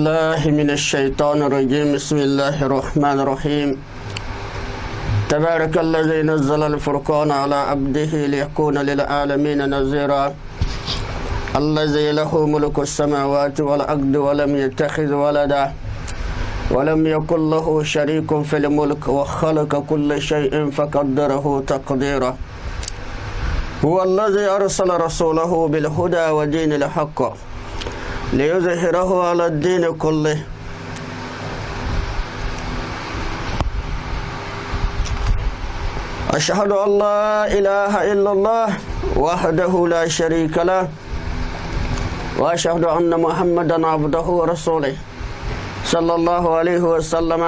بالله من الشيطان الرجيم. بسم الله الرحمن الرحيم. تبارك الذي نزل الفرقان على عبده ليكون للعالمين نذيرا. الذي له ملك السماوات والأرض ولم يتخذ ولدا ولم يكن له شريك في الملك وخلق كل شيء فقدره تقديرا. هو الذي أرسل رسوله بالهدى ودين الحق ليظهره على الدين كله أشهد أن لا إله إلا الله وحده لا شريك له وأشهد أن محمدا عبده ورسوله صلى الله عليه وسلم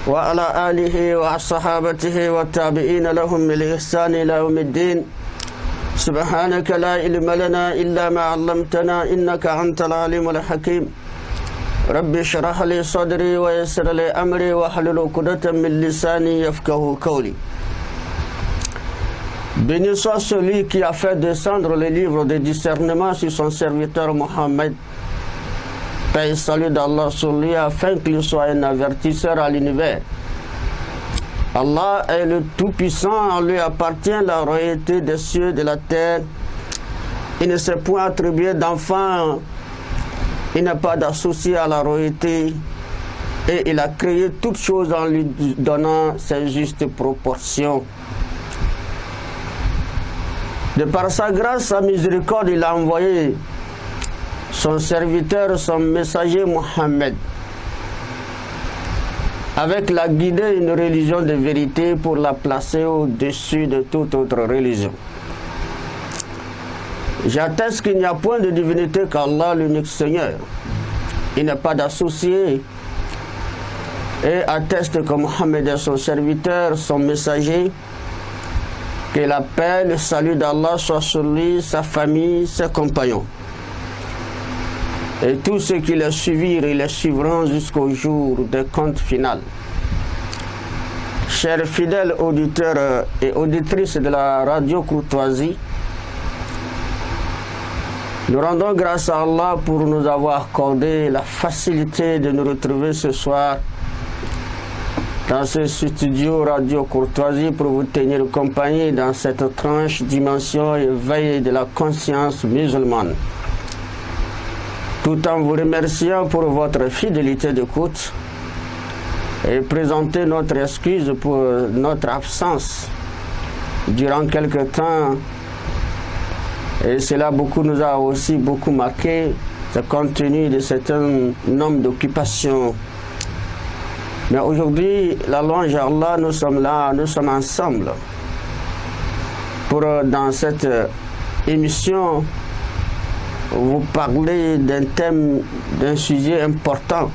وعلى آله وصحابته والتابعين لهم بالإحسان إلى يوم الدين. سبحانك لا علم لنا إلا ما علمتنا إنك أنت العليم الحكيم. ربي اشرح لي صدري ويسر لي أمري واحلل عقدة من لساني يفقهوا قولي. Béni soit celui qui a fait descendre le livre de discernement sur son serviteur Mohammed. Paix et salut d'Allah sur lui afin qu'il soit un avertisseur à l'univers. Allah est le Tout-Puissant, en lui appartient la royauté des cieux et de la terre. Il ne s'est point attribué d'enfant, il n'a pas d'associé à la royauté et il a créé toutes choses en lui donnant ses justes proportions. De par sa grâce, sa miséricorde, il a envoyé son serviteur, son messager Mohammed, avec la guidée une religion de vérité pour la placer au-dessus de toute autre religion. J'atteste qu'il n'y a point de divinité qu'Allah, l'unique Seigneur. Il n'a pas d'associé et atteste que Mohammed est son serviteur, son messager. Que la paix, le salut d'Allah soit sur lui, sa famille, ses compagnons. Et tous ceux qui le suivirent, ils le suivront jusqu'au jour des comptes final. Chers fidèles auditeurs et auditrices de la radio Courtoisie, nous rendons grâce à Allah pour nous avoir accordé la facilité de nous retrouver ce soir dans ce studio Radio Courtoisie pour vous tenir compagnie dans cette tranche dimension éveillée de la conscience musulmane. Tout en vous remerciant pour votre fidélité d'écoute et présenter notre excuse pour notre absence durant quelque temps. Et cela nous a aussi beaucoup marqué, compte tenu de certains nombre d'occupations. Mais aujourd'hui, la louange à Allah, nous sommes là, nous sommes ensemble pour, dans cette émission, vous parler d'un thème, d'un sujet important.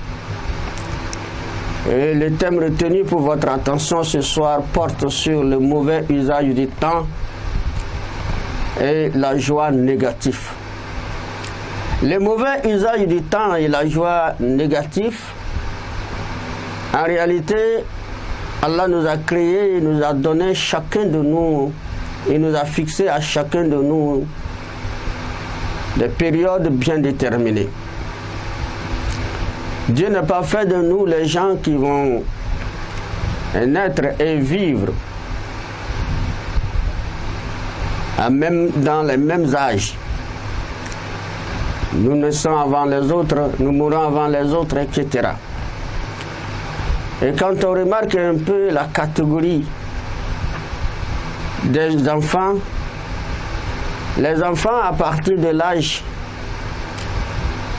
Et le thème retenu pour votre attention ce soir porte sur le mauvais usage du temps et la joie négative. Le mauvais usage du temps et la joie négative, en réalité, Allah nous a créé, il nous a donné chacun de nous, il nous a fixé à chacun de nous des périodes bien déterminées. Dieu n'a pas fait de nous les gens qui vont naître et vivre dans les mêmes âges. Nous naissons avant les autres, nous mourons avant les autres, etc. Et quand on remarque un peu la catégorie des enfants, les enfants à partir de l'âge,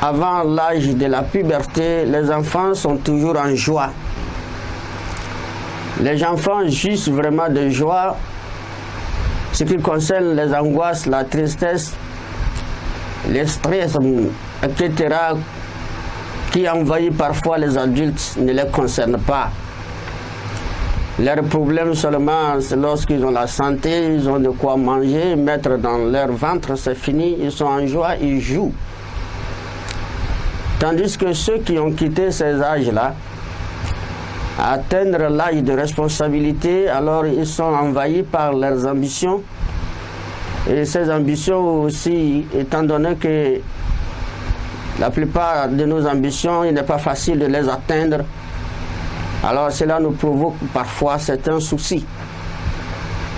avant l'âge de la puberté, les enfants sont toujours en joie. Les enfants jouissent vraiment de joie, ce qui concerne les angoisses, la tristesse, le stress, etc., qui envahit parfois les adultes, ne les concerne pas. Leurs problèmes seulement, c'est lorsqu'ils ont la santé, ils ont de quoi manger, mettre dans leur ventre, c'est fini, ils sont en joie, ils jouent. Tandis que ceux qui ont quitté ces âges-là, atteindre l'âge de responsabilité, alors ils sont envahis par leurs ambitions. Et ces ambitions aussi, étant donné que la plupart de nos ambitions, il n'est pas facile de les atteindre. Alors cela nous provoque parfois certains soucis.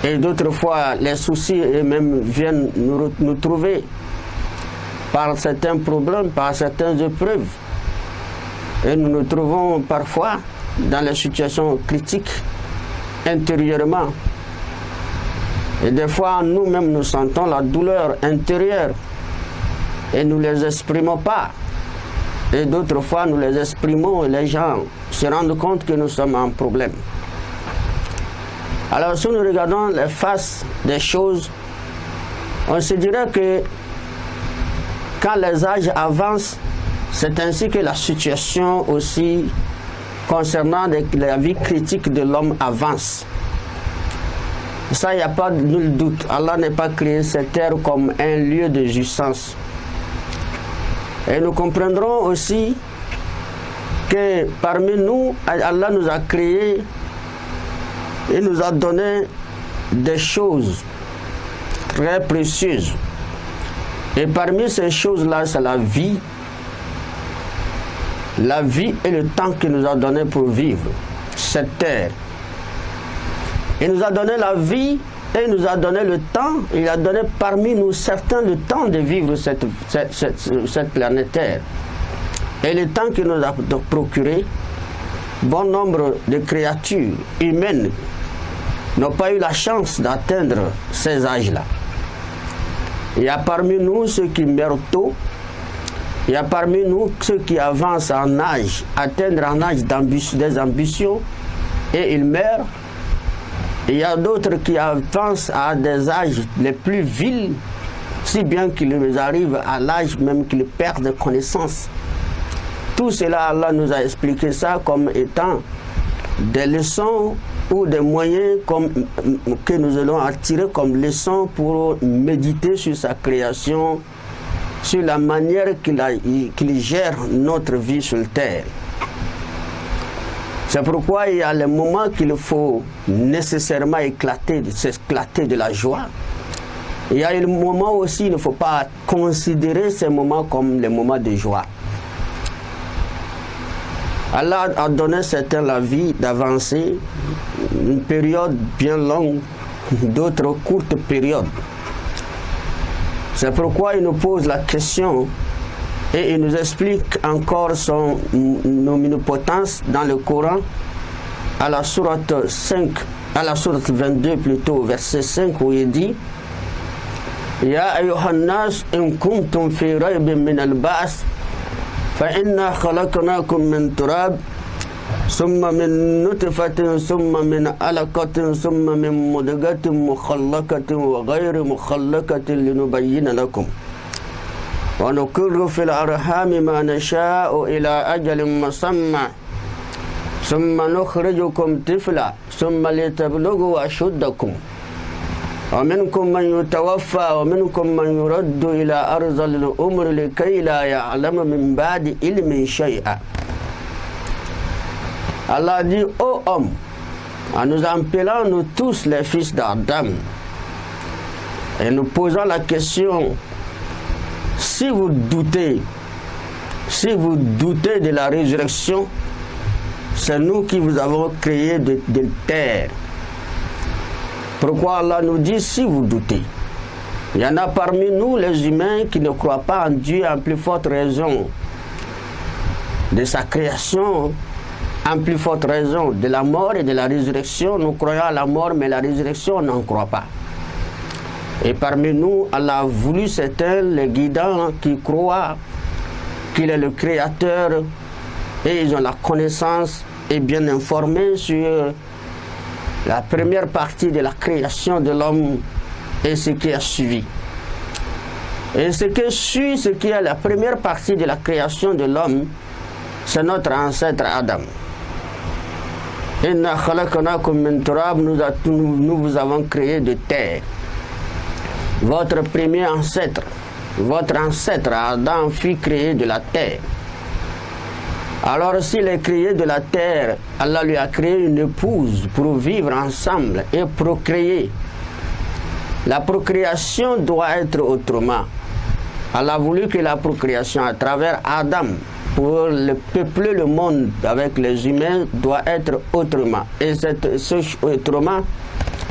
Et d'autres fois, les soucis eux-mêmes viennent nous trouver par certains problèmes, par certaines épreuves. Et nous nous trouvons parfois dans les situations critiques intérieurement. Et des fois, nous-mêmes, nous sentons la douleur intérieure et nous ne les exprimons pas. Et d'autres fois, nous les exprimons et les gens se rendent compte que nous sommes en problème. Alors, si nous regardons les faces des choses, on se dirait que quand les âges avancent, c'est ainsi que la situation aussi concernant la vie critique de l'homme avance. Ça, il n'y a pas de nul doute. Allah n'a pas créé cette terre comme un lieu de jouissance. Et nous comprendrons aussi que parmi nous, Allah nous a créé et nous a donné des choses très précieuses. Et parmi ces choses-là, c'est la vie. La vie et le temps qu'il nous a donné pour vivre cette terre. Il nous a donné la vie et il nous a donné le temps. Il a donné parmi nous certains le temps de vivre cette planète Terre. Et le temps qu'il nous a procuré, bon nombre de créatures humaines n'ont pas eu la chance d'atteindre ces âges-là. Il y a parmi nous ceux qui meurent tôt. Il y a parmi nous ceux qui avancent en âge, atteignent en âge des ambitions et ils meurent. Il y a d'autres qui avancent à des âges les plus vils, si bien qu'ils arrivent à l'âge même qu'ils perdent connaissance. Tout cela, Allah nous a expliqué ça comme étant des leçons ou des moyens que nous allons attirer comme leçons pour méditer sur sa création, sur la manière qu'il gère notre vie sur la terre. C'est pourquoi il y a les moments qu'il faut nécessairement s'éclater de la joie. Il y a les moments aussi, il ne faut pas considérer ces moments comme les moments de joie. Allah a donné certains la vie d'avancer, une période bien longue, d'autres courtes périodes. C'est pourquoi il nous pose la question et il nous explique encore son omnipotence dans le Coran, à la sourate 22 plutôt, verset 5, où il dit Ya ayyuhannas in kuntum fi raybin min al-ba's fa inna khalaqnakum min turab summa min nutfatin summa min alaqatin summa min mudghatin mukhallaqatin wa ghayri mukhallaqatin linubayyina lakum wa nuqirru fil arhami ma nasha'u ila ajalin musamma summa nukhrijukum tifla summa litablughu ashuddakum wa minkum man yutawaffa wa minkum man yuraddu ila arzalil umri likay la ya'lamu min ba'di ilmin shay'a. Allah dit, ô homme, en nous appelant nous tous les fils d'Adam et nous posant la question, si vous doutez de la résurrection, c'est nous qui vous avons créé de terre. Pourquoi Allah nous dit si vous doutez? Il y en a parmi nous, les humains, qui ne croient pas en Dieu en plus forte raison de sa création, en plus forte raison de la mort et de la résurrection. Nous croyons à la mort, mais la résurrection, on n'en croit pas. Et parmi nous, Allah a voulu certains, les guidants, qui croient qu'il est le Créateur et ils ont la connaissance et bien informés sur la première partie de la création de l'homme et ce qui a suivi. Et ce qui est la première partie de la création de l'homme, c'est notre ancêtre Adam. Inna khalaqnakum min turab, nous vous avons créé de terre. Votre premier ancêtre, votre ancêtre Adam fut créé de la terre. Alors s'il est créé de la terre, Allah lui a créé une épouse pour vivre ensemble et procréer. La procréation doit être autrement. Allah a voulu que la procréation à travers Adam, pour peupler le monde avec les humains, doit être autrement. Et ce autrement,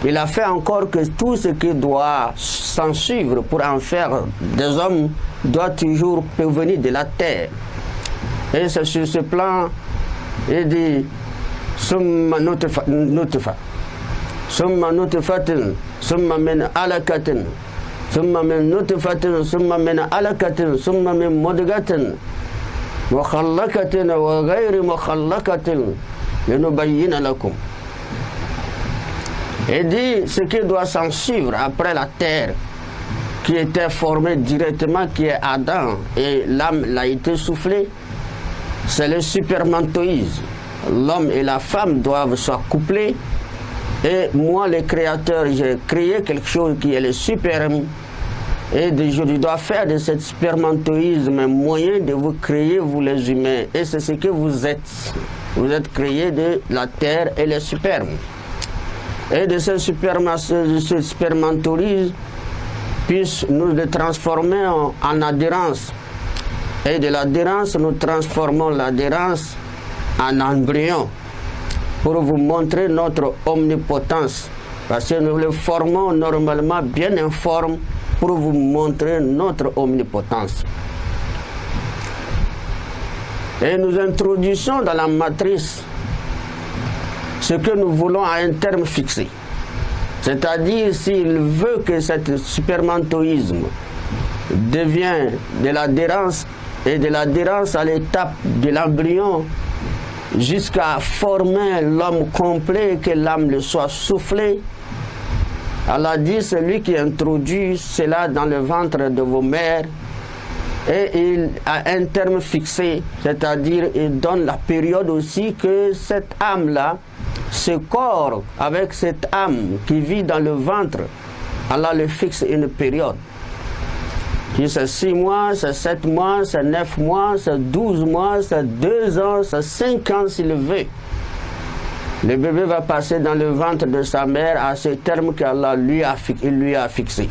il a fait encore que tout ce qui doit s'en suivre pour en faire des hommes doit toujours provenir de la terre. Et c'est sur ce plan, il dit Summa nutfa, summa nutfatin, summa min alakatin, summa min nutfatin, summa min alakatin, summa min mudgatin, mukhallakatin wa ghayri mukhallakatin, linubayyina lakum. Et dit ce qui doit s'en suivre après la terre, qui était formée directement, qui est Adam, et l'âme l'a été soufflée, c'est le spermatozoïde. L'homme et la femme doivent se coupler, et moi, le créateur, j'ai créé quelque chose qui est le sperme, et je dois faire de cette spermatozoïde un moyen de vous créer, vous les humains, et c'est ce que vous êtes. Vous êtes créés de la terre et le sperme. Et de ce spermatozoïde, puisse nous le transformer en adhérence. Et de l'adhérence, nous transformons l'adhérence en embryon pour vous montrer notre omnipotence. Parce que nous le formons normalement bien informe pour vous montrer notre omnipotence. Et nous introduisons dans la matrice ce que nous voulons à un terme fixé. C'est-à-dire, s'il veut que cet spermatozoïde devienne de l'adhérence, et de l'adhérence à l'étape de l'embryon jusqu'à former l'homme complet, que l'âme le soit soufflée, Allah dit, c'est lui qui introduit cela dans le ventre de vos mères, et il a un terme fixé, c'est-à-dire il donne la période aussi que cette âme-là, ce corps avec cette âme qui vit dans le ventre, Allah le fixe une période. C'est 6 mois, c'est 7 mois, c'est 9 mois, c'est 12 mois, c'est 2 ans, c'est 5 ans s'il veut. Le bébé va passer dans le ventre de sa mère à ce terme qu'Allah lui a fixé.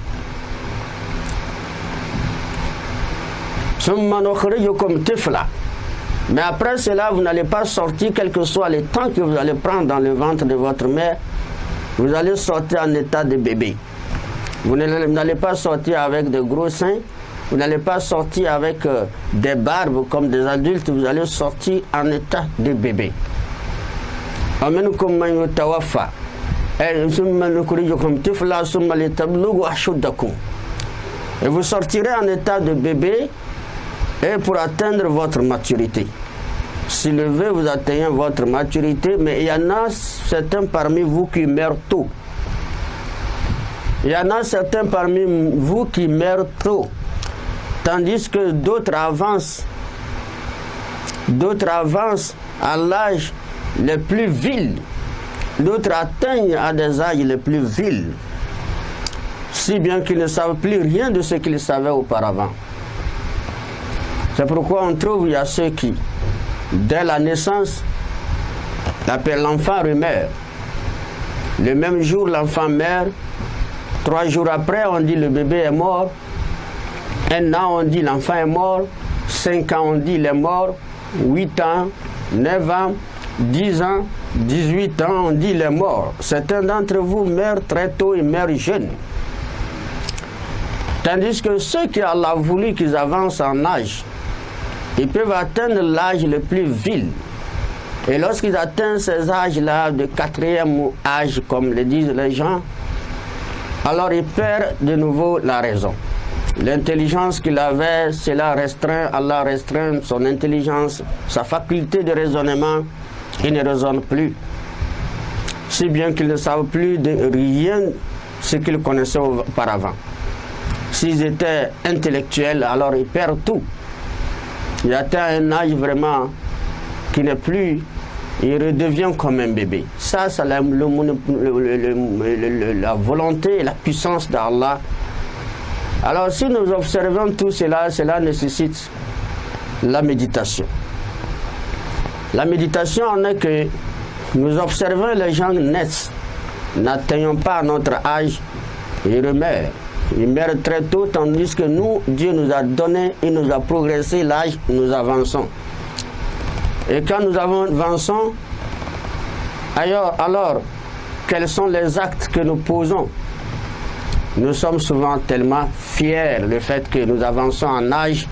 Mais après cela, vous n'allez pas sortir, quel que soit le temps que vous allez prendre dans le ventre de votre mère, vous allez sortir en état de bébé. Vous n'allez pas sortir avec de gros seins, vous n'allez pas sortir avec des barbes comme des adultes, vous allez sortir en état de bébé. Et vous sortirez en état de bébé et pour atteindre votre maturité. S'il le veut, vous atteignez votre maturité, mais il y en a certains parmi vous qui meurent tôt. Il y en a certains parmi vous qui meurent tôt, tandis que d'autres avancent à l'âge le plus vil, d'autres atteignent à des âges les plus vils, si bien qu'ils ne savent plus rien de ce qu'ils savaient auparavant. C'est pourquoi on trouve, il y a ceux qui, dès la naissance, appellent l'enfant rumeur. Le même jour, l'enfant meurt. 3 jours après, on dit le bébé est mort. 1 an, on dit l'enfant est mort. 5 ans, on dit il est mort. 8 ans, 9 ans, 10 ans, 18 ans, on dit il est mort. Certains d'entre vous meurent très tôt et meurent jeunes. Tandis que ceux qui Allah a voulu qu'ils avancent en âge, ils peuvent atteindre l'âge le plus vil. Et lorsqu'ils atteignent ces âges-là, de 4e âge, comme le disent les gens, alors il perd de nouveau la raison. L'intelligence qu'il avait, cela restreint, Allah restreint son intelligence, sa faculté de raisonnement, il ne raisonne plus. Si bien qu'ils ne savent plus de rien ce qu'ils connaissaient auparavant. S'ils étaient intellectuels, alors ils perdent tout. Il atteint un âge vraiment qui n'est plus, il redevient comme un bébé. Ça, c'est la volonté et la puissance d'Allah. Alors si nous observons tout cela, cela nécessite la méditation. La méditation en est que nous observons les gens naissent, n'atteignons pas notre âge, ils meurent. Ils meurent très tôt, tandis que nous, Dieu nous a donné, il nous a progressé l'âge, nous avançons. Et quand nous avançons, alors, quels sont les actes que nous posons? Nous sommes souvent tellement fiers du fait que nous avançons en âge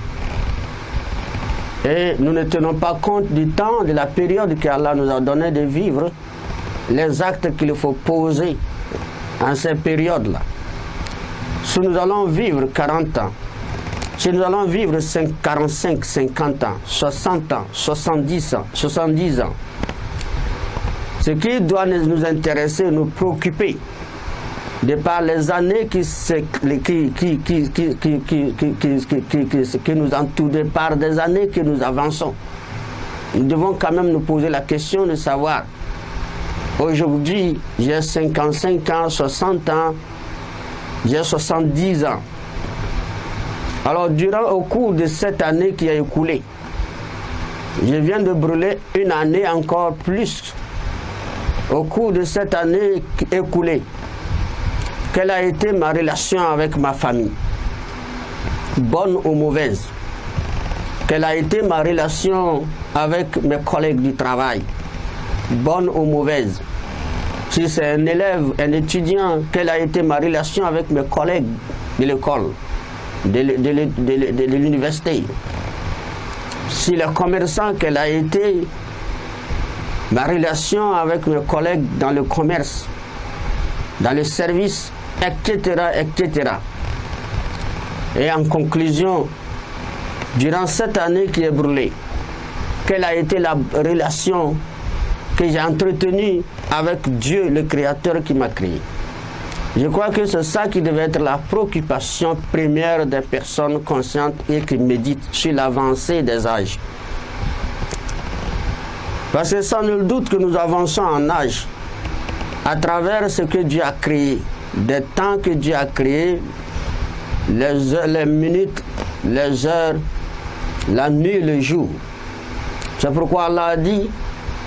et nous ne tenons pas compte du temps, de la période qu'Allah nous a donné de vivre, les actes qu'il faut poser en ces périodes-là. Si nous allons vivre 40 ans, si nous allons vivre 45, 50 ans, 60 ans, 70 ans, ce qui doit nous intéresser, nous préoccuper, de par les années qui nous entourent, de par des années que nous avançons, nous devons quand même nous poser la question de savoir, aujourd'hui, j'ai 55 ans, 60 ans, j'ai 70 ans. Alors, au cours de cette année qui a écoulé, je viens de brûler une année encore plus. Au cours de cette année écoulée, quelle a été ma relation avec ma famille? Bonne ou mauvaise? Quelle a été ma relation avec mes collègues du travail? Bonne ou mauvaise? Si c'est un élève, un étudiant, quelle a été ma relation avec mes collègues de l'école, de l'université? Si le commerçant, quelle a été ma relation avec mes collègues dans le commerce, dans le service, etc., etc. Et en conclusion, durant cette année qui est brûlée, quelle a été la relation que j'ai entretenue avec Dieu, le Créateur qui m'a créé? Je crois que c'est ça qui devait être la préoccupation première des personnes conscientes et qui méditent sur l'avancée des âges. Parce que sans nul doute que nous avançons en âge à travers ce que Dieu a créé, des temps que Dieu a créés, les heures, les minutes, les heures, la nuit et le jour. C'est pourquoi Allah a dit,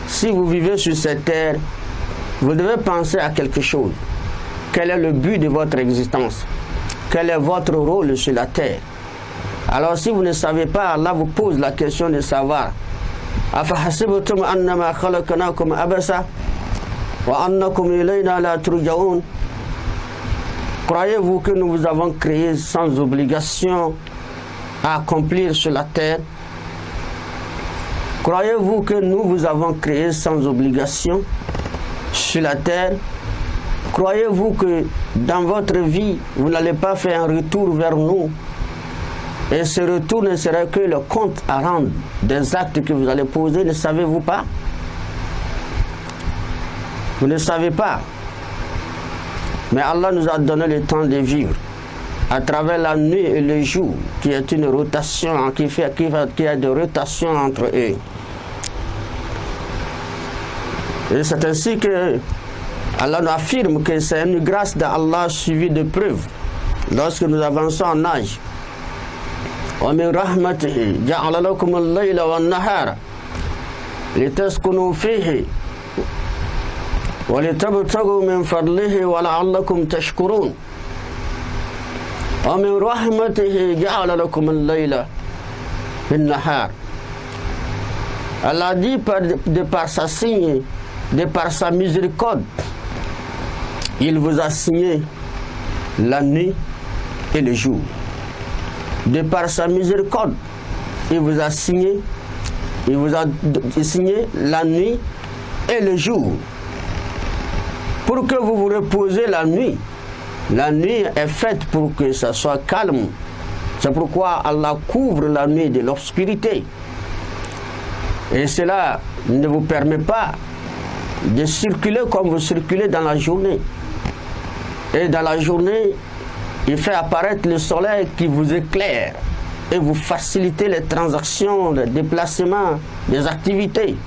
si vous vivez sur cette terre, vous devez penser à quelque chose. Quel est le but de votre existence? Quel est votre rôle sur la terre? Alors si vous ne savez pas, Allah vous pose la question de savoir. أفحسبتم أنما خلقناكم عبثا وأنكم إلينا لا ترجعون. Croyez-vous que nous vous avons créé sans obligation à accomplir sur la terre? Croyez-vous que nous vous avons créé sans obligation sur la terre? Croyez-vous que dans votre vie, vous n'allez pas faire un retour vers nous? Et ce retour ne serait que le compte à rendre des actes que vous allez poser, ne savez-vous pas? Vous ne savez pas. Mais Allah nous a donné le temps de vivre à travers la nuit et le jour, qui est une rotation, qui a de rotation entre eux. Et c'est ainsi que Allah nous affirme que c'est une grâce d'Allah suivie de preuves lorsque nous avançons en âge. ومن رحمته جعل لكم الليل والنهار لتسكنوا فيه ولتبتغوا من فضله ولعلكم تشكرون. ومن رحمته جعل لكم الليل والنهار. Allah dit de par sa signe, de par sa miséricorde, il vous a signé la nuit et le jour. De par sa miséricorde, il vous a signé la nuit et le jour. Pour que vous vous reposez la nuit. La nuit est faite pour que ça soit calme. C'est pourquoi Allah couvre la nuit de l'obscurité. Et cela ne vous permet pas de circuler comme vous circulez dans la journée. Et dans la journée, il fait apparaître le soleil qui vous éclaire et vous facilite les transactions, les déplacements, les activités.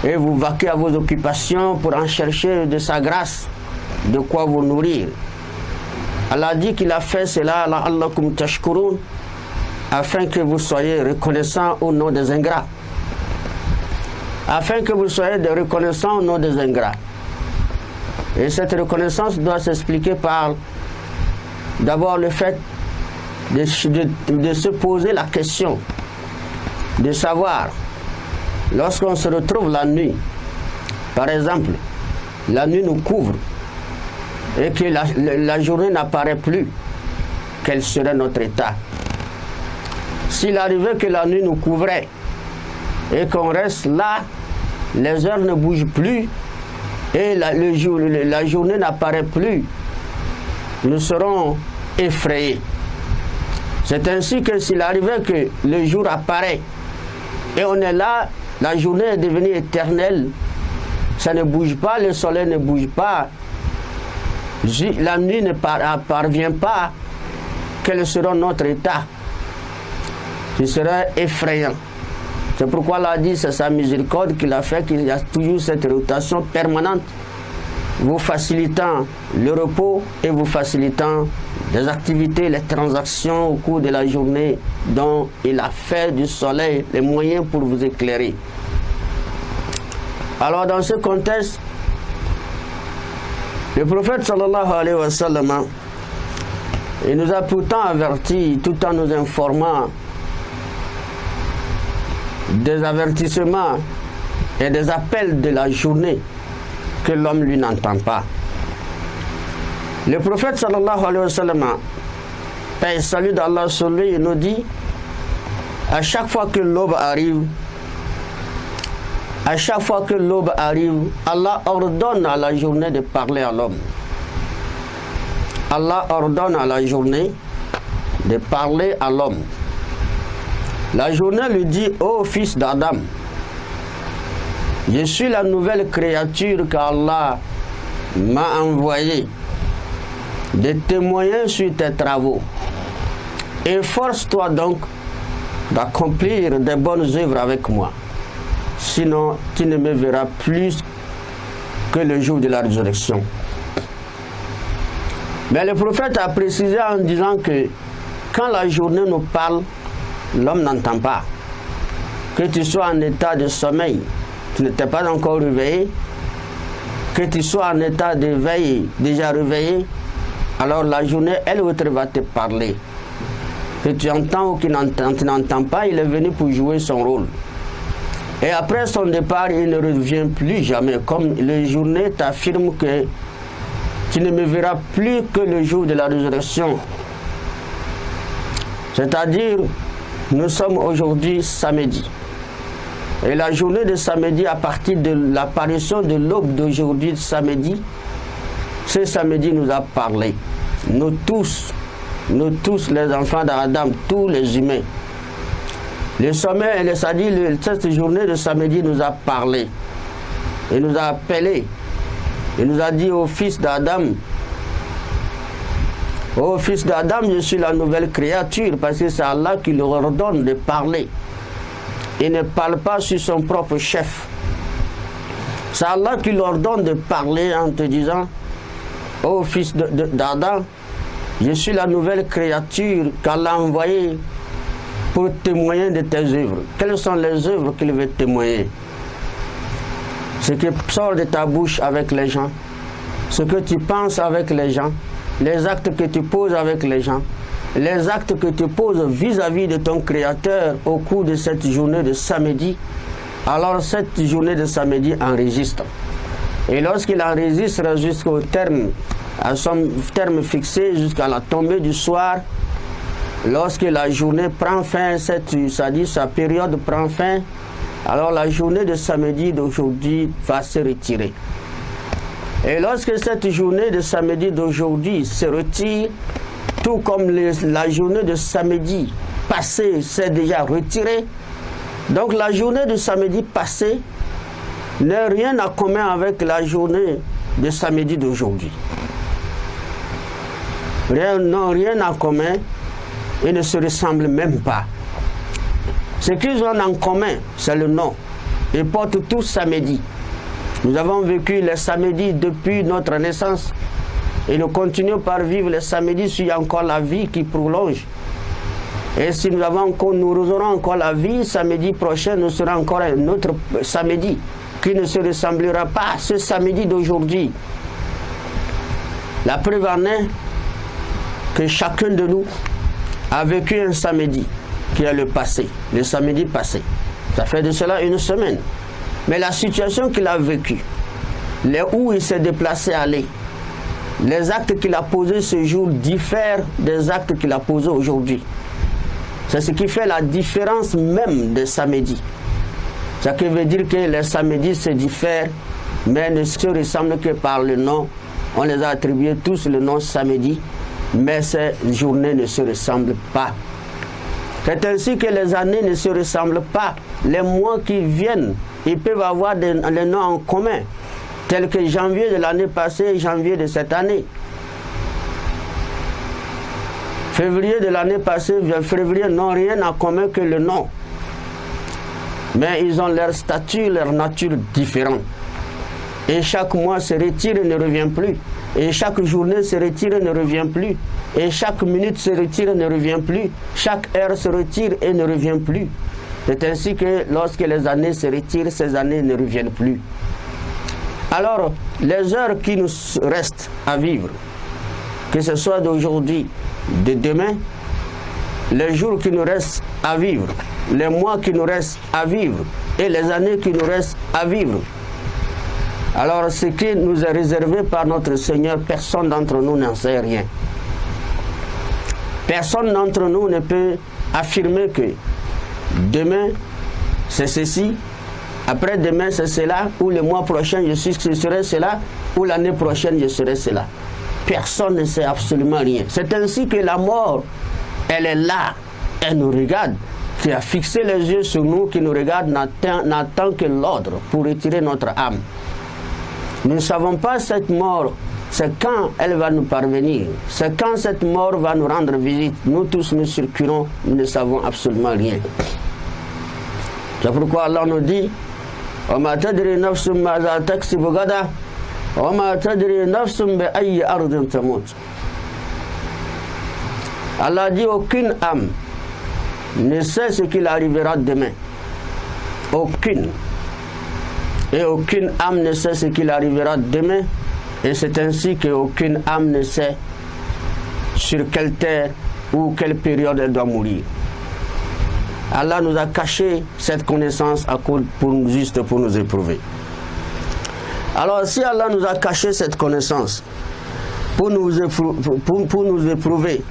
Et vous vaquez à vos occupations pour en chercher de sa grâce, de quoi vous nourrir. Allah dit qu'il a fait cela, la'allakum tashkurun, afin que vous soyez reconnaissants au nom des ingrats. Afin que vous soyez reconnaissants au nom des ingrats. Et cette reconnaissance doit s'expliquer par d'abord le fait de se poser la question, de savoir, lorsqu'on se retrouve la nuit, par exemple, la nuit nous couvre et que la journée n'apparaît plus, quel serait notre état? S'il arrivait que la nuit nous couvrait et qu'on reste là, les heures ne bougent plus et la journée n'apparaît plus, nous serons effrayés. C'est ainsi que s'il arrivait que le jour apparaît et on est là, la journée est devenue éternelle, ça ne bouge pas, le soleil ne bouge pas, la nuit ne parvient pas, quel sera notre état? Ce serait effrayant. C'est pourquoi Allah dit, c'est sa miséricorde qui l'a fait, qu'il y a toujours cette rotation permanente, vous facilitant le repos et vous facilitant les activités, les transactions au cours de la journée, dont il a fait du soleil les moyens pour vous éclairer. Alors dans ce contexte, le prophète sallallahu alayhi wa sallam, il nous a pourtant avertis, tout en nous informant des avertissements et des appels de la journée que l'homme lui n'entend pas. Le prophète sallallahu alayhi wa sallam, paix et salut d'Allah sur lui, il nous dit, à chaque fois que l'aube arrive, Allah ordonne à la journée de parler à l'homme. Allah ordonne à la journée de parler à l'homme. La journée lui dit, ô fils d'Adam, je suis la nouvelle créature qu'Allah m'a envoyée de témoigner sur tes travaux. Efforce-toi donc d'accomplir des bonnes œuvres avec moi. Sinon, tu ne me verras plus que le jour de la résurrection. Mais le prophète a précisé en disant que quand la journée nous parle, l'homme n'entend pas. Que tu sois en état de sommeil, tu n'étais pas encore réveillé, que tu sois en état d'éveil, déjà réveillé, alors la journée, elle autre va te parler. Que tu entends ou que tu n'entends pas, il est venu pour jouer son rôle. Et après son départ, il ne revient plus jamais. Comme la journée t'affirme que tu ne me verras plus que le jour de la résurrection. C'est-à-dire, nous sommes aujourd'hui samedi. Et la journée de samedi, à partir de l'apparition de l'aube d'aujourd'hui, samedi, ce samedi nous a parlé. Nous tous les enfants d'Adam, tous les humains. Le sommet, cette journée de samedi nous a parlé. Il nous a appelé. Il nous a dit au fils d'Adam, ô fils d'Adam, je suis la nouvelle créature, parce que c'est Allah qui leur ordonne de parler. Il ne parle pas sur son propre chef. C'est Allah qui leur ordonne de parler en te disant, ô fils d'Adam, je suis la nouvelle créature qu'Allah a envoyée pour témoigner de tes œuvres. Quelles sont les œuvres qu'il veut témoigner? Ce qui sort de ta bouche avec les gens, ce que tu penses avec les gens, les actes que tu poses avec les gens, les actes que tu poses vis-à-vis de ton Créateur au cours de cette journée de samedi. Alors cette journée de samedi enregistre. Et lorsqu'il enregistre jusqu'au terme, à son terme fixé, jusqu'à la tombée du soir, lorsque la journée prend fin, sa période prend fin, alors la journée de samedi d'aujourd'hui va se retirer. Et lorsque cette journée de samedi d'aujourd'hui se retire, tout comme la journée de samedi passé s'est déjà retirée, donc la journée de samedi passé n'a rien à commun avec la journée de samedi d'aujourd'hui. N'ont rien en commun et ne se ressemblent même pas. Ce qu'ils ont en commun, c'est le nom. Ils portent tous samedi. Nous avons vécu les samedis depuis notre naissance et nous continuons par vivre les samedis s'il y a encore la vie qui prolonge. Et si nous aurons encore la vie, samedi prochain, nous serons encore un autre samedi qui ne se ressemblera pas à ce samedi d'aujourd'hui. La preuve en est, que chacun de nous a vécu un samedi qui est le passé, le samedi passé. Ça fait de cela une semaine. Mais la situation qu'il a vécue, où il s'est déplacé aller, les actes qu'il a posés ce jour diffèrent des actes qu'il a posés aujourd'hui. C'est ce qui fait la différence même des samedis. Ça veut dire que les samedis se diffèrent, mais ne se ressemblent que par le nom. On les a attribués tous le nom samedi, mais ces journées ne se ressemblent pas. C'est ainsi que les années ne se ressemblent pas. Les mois qui viennent, ils peuvent avoir des noms en commun, tels que janvier de l'année passée et janvier de cette année. Février de l'année passée, février n'ont rien en commun que le nom. Mais ils ont leur statut, leur nature différente. Et chaque mois se retire et ne revient plus. Et chaque journée se retire et ne revient plus. Et chaque minute se retire et ne revient plus. Chaque heure se retire et ne revient plus. C'est ainsi que lorsque les années se retirent, ces années ne reviennent plus. Alors, les heures qui nous restent à vivre, que ce soit d'aujourd'hui, de demain, les jours qui nous restent à vivre, les mois qui nous restent à vivre et les années qui nous restent à vivre. Alors, ce qui nous est réservé par notre Seigneur, personne d'entre nous n'en sait rien. Personne d'entre nous ne peut affirmer que demain, c'est ceci, après-demain, c'est cela, ou le mois prochain, je serai cela, ou l'année prochaine, je serai cela. Personne ne sait absolument rien. C'est ainsi que la mort, elle est là, elle nous regarde, qui a fixé les yeux sur nous, qui nous regarde, n'attend que l'ordre pour retirer notre âme. Nous ne savons pas cette mort, c'est quand elle va nous parvenir, c'est quand cette mort va nous rendre visite. Nous tous nous circulons, nous ne savons absolument rien. C'est pourquoi Allah nous dit وَمَا تَدْرِي نَفْسٌ مَاذَا تَكْسِبُ غَدًا وَمَا تَدْرِي نَفْسٌ بِأَيِّ أَرْضٍ تَمُوتُ. Allah dit aucune âme ne sait ce qu'il arrivera demain. Aucune. Et aucune âme ne sait ce qu'il arrivera demain. Et c'est ainsi qu'aucune âme ne sait sur quelle terre ou quelle période elle doit mourir. Allah nous a caché cette connaissance juste pour nous éprouver. Alors si Allah nous a caché cette connaissance pour nous éprouver,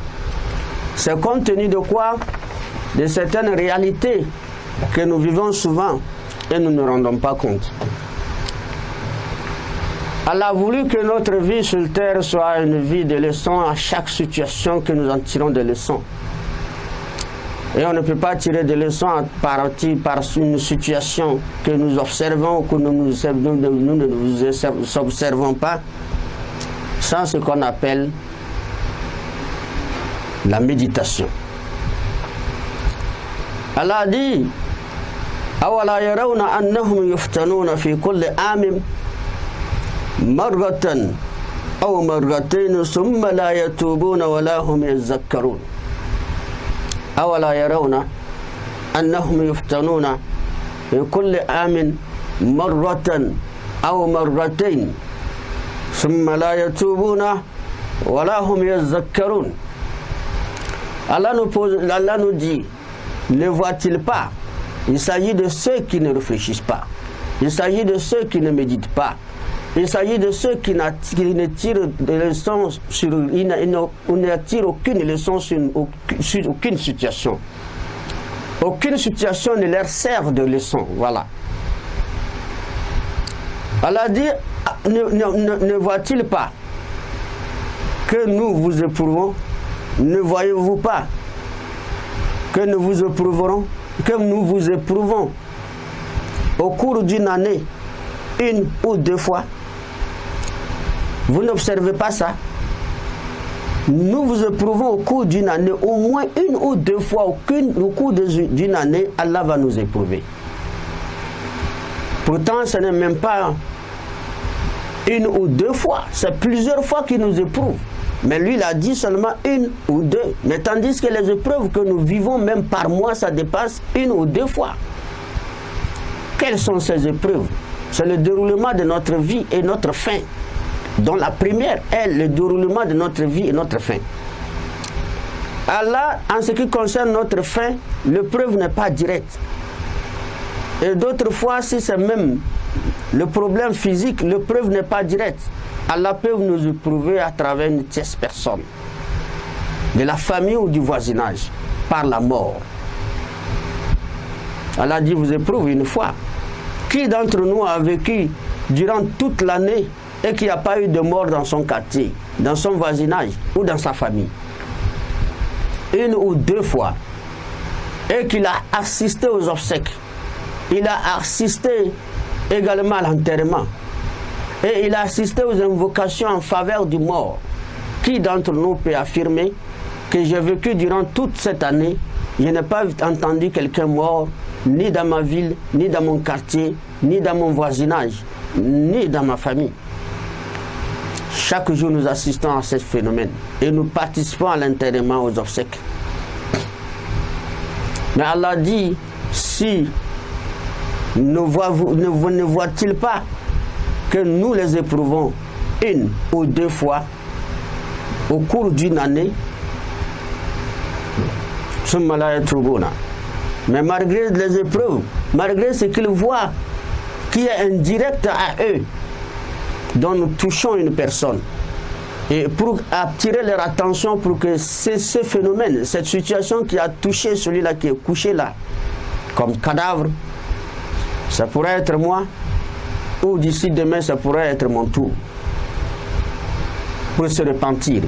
c'est compte tenu de quoi? De certaines réalités que nous vivons souvent et nous ne rendons pas compte. Allah a voulu que notre vie sur terre soit une vie de leçons à chaque situation, que nous en tirons des leçons. Et on ne peut pas tirer des leçons par une situation que nous observons ou que nous ne nous observons pas sans ce qu'on appelle la méditation. Allah a dit أَوَلَا يَرَوْنَ أَنَّهُمْ يُفْتَنُونَ فِي كُلِّ عَامٍ مرة أو مرتين ثم لا يتوبون ولا هم يذكرون. أولا يرون أنهم يفتنون في كل عام مرة أو مرتين ثم لا يتوبون ولا هم يذكرون. Allah nous dit, ne voit-il pas? Il s'agit de ceux qui ne réfléchissent pas. Il s'agit de ceux qui ne méditent pas. Il s'agit de ceux qui ne tirent des leçons ne tirent aucune leçon sur aucune situation. Aucune situation ne leur sert de leçon. Voilà. Allah dit, ne voit-il pas que nous vous éprouvons? Ne voyez-vous pas que nous vous éprouverons, que nous vous éprouvons au cours d'une année, une ou deux fois? Vous n'observez pas ça? Nous vous éprouvons au cours d'une année, au moins une ou deux fois, au cours d'une année, Allah va nous éprouver. Pourtant, ce n'est même pas une ou deux fois, c'est plusieurs fois qu'il nous éprouve. Mais lui, il a dit seulement une ou deux. Mais tandis que les épreuves que nous vivons, même par mois, ça dépasse une ou deux fois. Quelles sont ces épreuves? C'est le déroulement de notre vie et notre fin. Dont la première est le déroulement de notre vie et notre fin. Allah, en ce qui concerne notre fin, le preuve n'est pas directe. Et d'autres fois, si c'est même le problème physique, le preuve n'est pas directe. Allah peut nous éprouver à travers une tierce personne, de la famille ou du voisinage, par la mort. Allah dit, vous éprouve une fois. Qui d'entre nous a vécu durant toute l'année et qu'il n'y a pas eu de mort dans son quartier, dans son voisinage ou dans sa famille? Une ou deux fois. Et qu'il a assisté aux obsèques. Il a assisté également à l'enterrement. Et il a assisté aux invocations en faveur du mort. Qui d'entre nous peut affirmer que j'ai vécu durant toute cette année, je n'ai pas entendu quelqu'un mort, ni dans ma ville, ni dans mon quartier, ni dans mon voisinage, ni dans ma famille. Chaque jour, nous assistons à ce phénomène et nous participons à l'enterrement, aux obsèques. Mais Allah dit, si ne voit-il pas que nous les éprouvons une ou deux fois au cours d'une année, mais malgré les épreuves, malgré ce qu'ils voient qui est indirect à eux, dont nous touchons une personne, et pour attirer leur attention pour que ce phénomène, cette situation qui a touché celui-là qui est couché là, comme cadavre, ça pourrait être moi, ou d'ici demain, ça pourrait être mon tour, pour se repentir.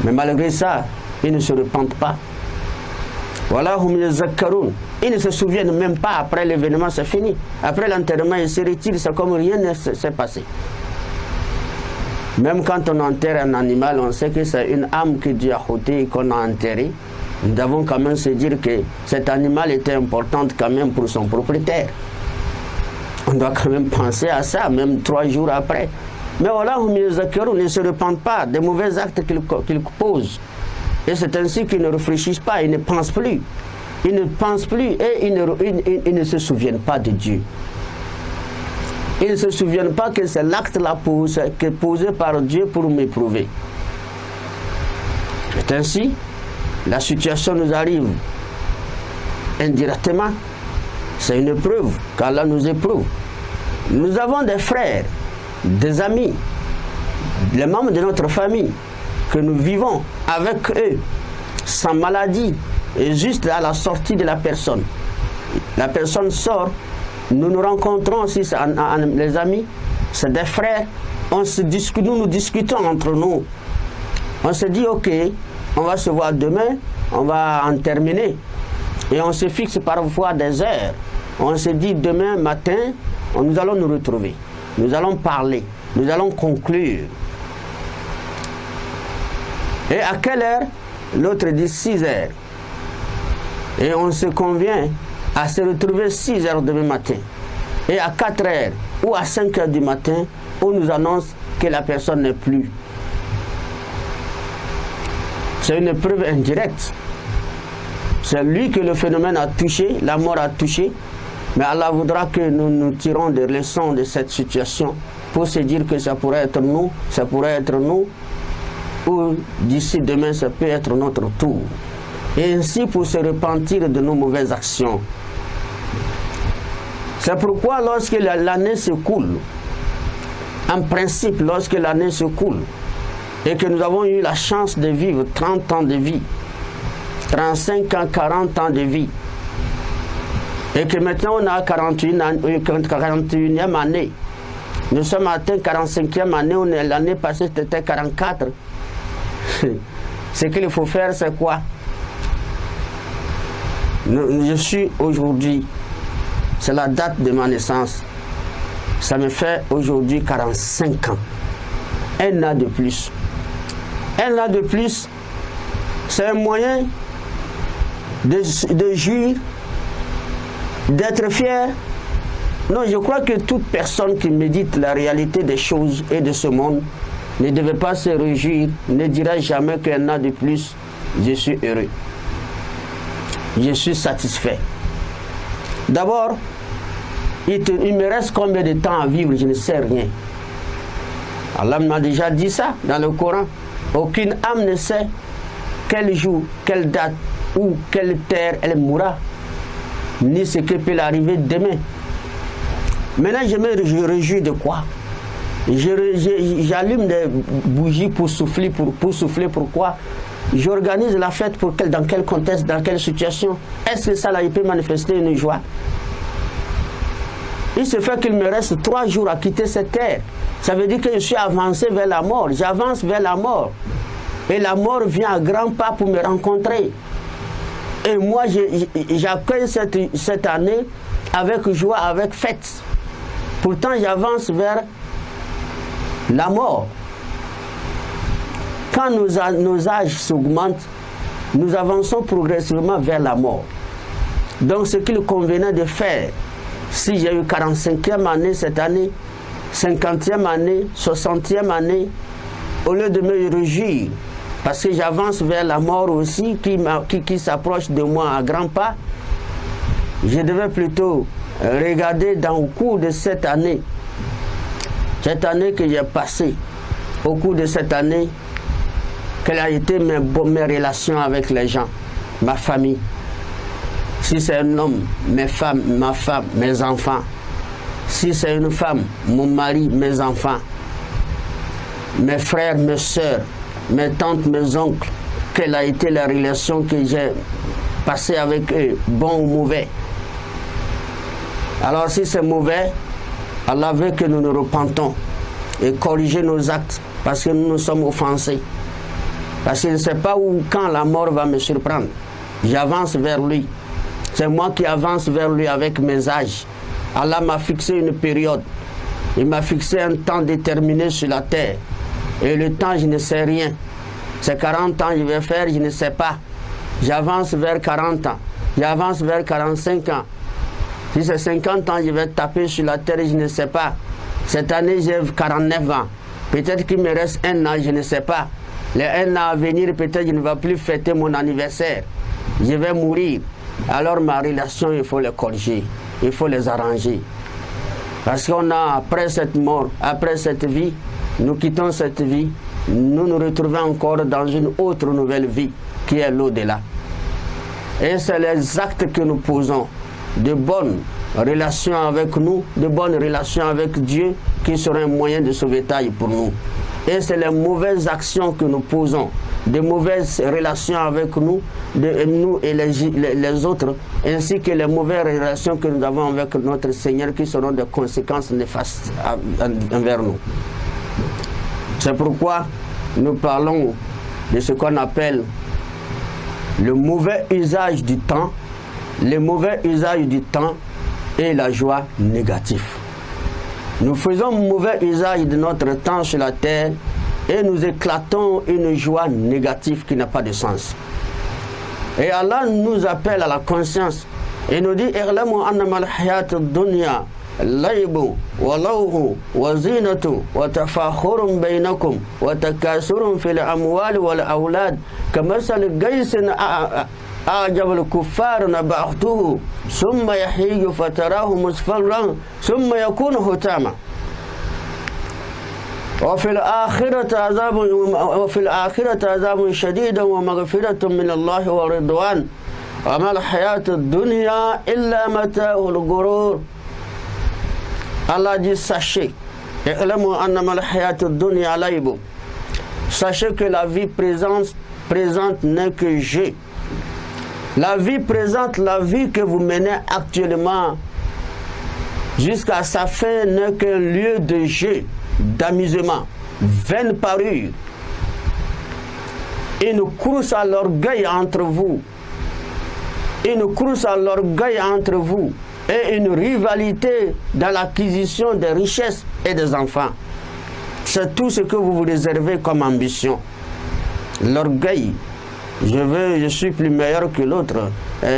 Mais malgré ça, ils ne se repentent pas. Voilà, ils ne se souviennent même pas après l'événement, c'est fini. Après l'enterrement, ils se retirent, c'est comme rien ne s'est passé. Même quand on enterre un animal, on sait que c'est une âme que Dieu a ôtée et qu'on a enterrée. Nous devons quand même se dire que cet animal était important quand même pour son propriétaire. On doit quand même penser à ça, même 3 jours après. Mais voilà, ils ne se repentent pas des mauvais actes qu'ils posent. Et c'est ainsi qu'ils ne réfléchissent pas, ils ne pensent plus. Ils ne pensent plus et ils ne se souviennent pas de Dieu. Ils ne se souviennent pas que c'est l'acte-là posé par Dieu pour m'éprouver. C'est ainsi, la situation nous arrive indirectement. C'est une preuve qu'Allah nous éprouve. Nous avons des frères, des amis, les membres de notre famille, que nous vivons avec eux, sans maladie, et juste à la sortie de la personne. La personne sort, nous nous rencontrons aussi, les amis, c'est des frères, nous discutons entre nous. On se dit, ok, on va se voir demain, on va en terminer. Et on se fixe parfois des heures. On se dit, demain matin, nous allons nous retrouver. Nous allons parler, nous allons conclure. Et à quelle heure? L'autre dit 6 heures. Et on se convient à se retrouver 6 heures demain matin. Et à 4 heures ou à 5 heures du matin, on nous annonce que la personne n'est plus. C'est une preuve indirecte. C'est lui que le phénomène a touché, la mort a touché. Mais Allah voudra que nous tirons des leçons de cette situation pour se dire que ça pourrait être nous, ou d'ici demain, ça peut être notre tour. Et ainsi pour se repentir de nos mauvaises actions. C'est pourquoi lorsque l'année s'écoule, en principe, lorsque l'année s'écoule, et que nous avons eu la chance de vivre 30 ans de vie, 35 ans, 40 ans de vie, et que maintenant on a 41e année, nous sommes atteints 45e année, l'année passée c'était 44. Ce qu'il faut faire, c'est quoi? Je suis aujourd'hui, c'est la date de ma naissance, ça me fait aujourd'hui 45 ans, un an de plus. Un an de plus, c'est un moyen de jouir, d'être fier. Non, je crois que toute personne qui médite la réalité des choses et de ce monde ne devait pas se réjouir, ne dira jamais qu'un an de plus, je suis heureux. Je suis satisfait. D'abord, il me reste combien de temps à vivre, je ne sais rien. Allah m'a déjà dit ça dans le Coran. Aucune âme ne sait quel jour, quelle date ou quelle terre elle mourra, ni ce qui peut l'arriver demain. Maintenant, je me réjouis de quoi? J'allume des bougies pour souffler. Pour souffler, pourquoi? J'organise la fête dans quel contexte, dans quelle situation? Est-ce que ça là, il peut manifester une joie? Il se fait qu'il me reste 3 jours à quitter cette terre. Ça veut dire que je suis avancé vers la mort. J'avance vers la mort. Et la mort vient à grands pas pour me rencontrer. Et moi, j'accueille cette année avec joie, avec fête. Pourtant, j'avance vers la mort. Quand nos âges s'augmentent, nous avançons progressivement vers la mort. Donc, ce qu'il convenait de faire, si j'ai eu 45e année cette année, 50e année, 60e année, au lieu de me réjouir, parce que j'avance vers la mort aussi, qui s'approche de moi à grands pas, je devais plutôt regarder au cours de cette année que j'ai passée, au cours de cette année, quelles ont été mes relations avec les gens, ma famille. Si c'est un homme, ma femme, mes enfants. Si c'est une femme, mon mari, mes enfants. Mes frères, mes soeurs, mes tantes, mes oncles. Quelle a été la relation que j'ai passée avec eux, bon ou mauvais. Alors si c'est mauvais, Allah veut que nous nous repentons et corriger nos actes parce que nous nous sommes offensés. Parce que je ne sais pas où, quand la mort va me surprendre. J'avance vers lui. C'est moi qui avance vers lui avec mes âges. Allah m'a fixé une période. Il m'a fixé un temps déterminé sur la terre. Et le temps, je ne sais rien. C'est 40 ans je vais faire, je ne sais pas. J'avance vers 40 ans. J'avance vers 45 ans. Si c'est 50 ans, je vais taper sur la terre, je ne sais pas. Cette année, j'ai 49 ans. Peut-être qu'il me reste 1 an, je ne sais pas. Les 1 an à venir, peut-être je ne vais plus fêter mon anniversaire. Je vais mourir. Alors ma relation, il faut les corriger. Il faut les arranger. Parce qu'on a, après cette mort, après cette vie, nous quittons cette vie, nous nous retrouvons encore dans une autre nouvelle vie, qui est l'au-delà. Et c'est les actes que nous posons, de bonnes relations avec nous, de bonnes relations avec Dieu, qui seront un moyen de sauvetage pour nous. Et c'est les mauvaises actions que nous posons, de mauvaises relations avec nous, nous et les autres, ainsi que les mauvaises relations que nous avons avec notre Seigneur, qui seront des conséquences néfastes envers nous. C'est pourquoi nous parlons de ce qu'on appelle le mauvais usage du temps, le mauvais usage du temps et la joie négative. Nous faisons mauvais usage de notre temps sur la terre et nous éclatons une joie négative qui n'a pas de sens. Et Allah nous appelle à la conscience et nous dit I'lamu annama al-hayat ad-dunya laybu wa lawhu wa zinatu wa tafakhurun baynakum wa takasurun fil amwali wal awlad kamathali ghaysin أعجب الكفار نبعته ثم يحيج فتراه مصفرا ثم يكون هتاما وفي الآخرة عذاب شديد ومغفرة من الله ورضوان وما الحياة الدنيا إلا متاع الغرور. Allah dit sachez sachez que la vie présente n'est que jeu. La vie présente, la vie que vous menez actuellement jusqu'à sa fin n'est qu'un lieu de jeu, d'amusement, vaine parure. Une course à l'orgueil entre vous. Une course à l'orgueil entre vous et une rivalité dans l'acquisition des richesses et des enfants. C'est tout ce que vous vous réservez comme ambition. L'orgueil. Je suis plus meilleur que l'autre.